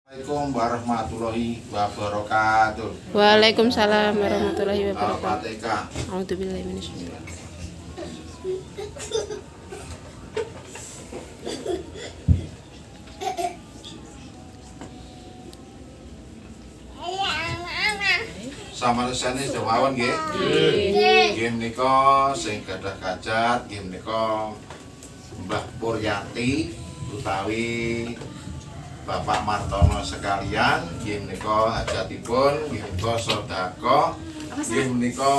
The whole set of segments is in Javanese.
Assalamualaikum warahmatullahi wabarakatuh. Waalaikumsalam warahmatullahi wabarakatuh. Al-Fatihah. A'udzubillahi minasyaitonir rajim. Samaresane dawuhan nggih. Nggih menika sing gadah kajat nggih menika Mbah Puryati utawi Bapak Martono sekalian, nggih menika hajatipun nggih menika sedekah, nggih menika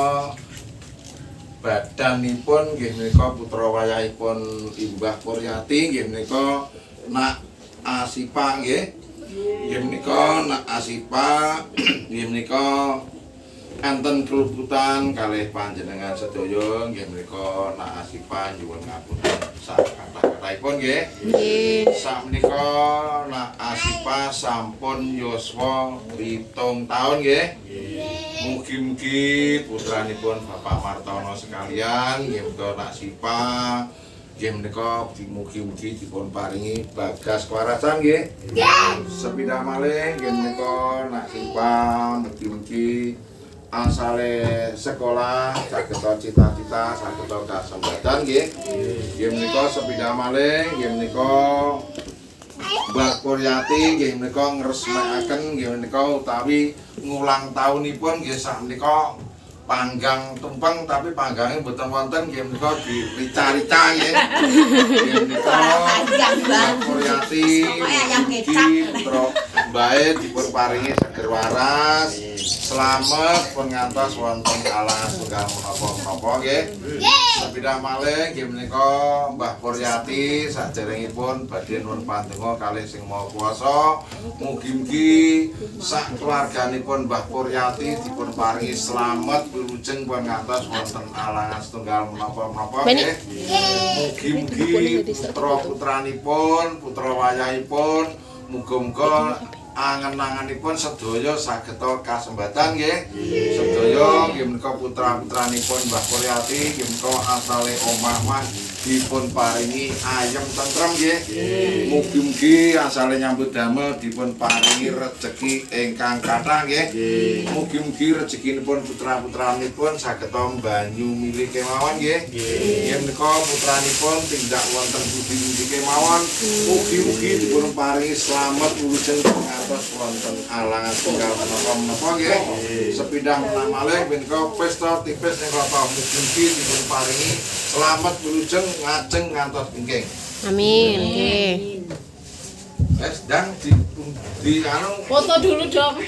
badanipun nggih menika putra wayahipun Mbah Puryati nggih menika Nak Asipa nggih. Nggih menika Nak Asipa nggih menika enten keluputan kalih panjenengan sedaya nggih menika Nak Asipa nyuwun ngapunten sakatah-katahipun nggih. Nggih. Sakmenika Nak Asipa sampun yuswa 7 taun nggih. Mugi-mugi putranipun Bapak Martono sekalian nggih menika Nak Asipa nggih menika mugi-mugi dipun paringi bagas kewarasan nggih. Sepindah malih nggih menika Nak Asipa mugi-mugi asale sekolah saged cita-cita saged kasembatan nggih. Nggih menika sepindah malih nggih menika Mbah Puryati nggih menika ngresmekaken nggih menika utawi ngulang taunipun nggih sakmenika panggang tumpeng tapi panggangnya mboten wonten nggih menika dirica-rica nggih. Nggih menika Mbah Puryati mugi putra mbae dipun paringi seger waras selamat pun ngantos wonten kalah setunggal menapa-menapa nggih. Sepindah malih nggih menika Mbah Puryati saderengipun badhe nuwun pandonga kalih Sing Maha Kuwasa mugi-mugi sak keluarganipun Mbah Puryati dipun paringi slamet wilujeng pun ngantos wonten alangan setunggal menapa-menapa nggih. Mugi-mugi putra-putranipun putra wayahipun muga-muga angen-angenipun sedaya saged kasembatan nggih. Sedaya nggih menika putra-putranipun Mbah Puryati nggih menika asale omah-omah dipun paringi ayem tentrem nggih. Mugi-mugi asale nyambut damel dipun paringi rejeki ingkang kathah nggih. Mugi-mugi rejekinipun putra-putranipun saged banyu milih kemawon nggih. Nggih menika putranipun tindak wonten budi-budi kemawon. Mugi-mugi dipun paringi slamet wilujeng ngantos wonten alangan tunggal menapa-menapa nggih. Sepindah malih menika pesta tipis ing kota mugi-mugi dipun paringi slamet wilujeng ngajeng ngantos kenging. Amin. Nggih. Wes dang di anu Foto dulu dong.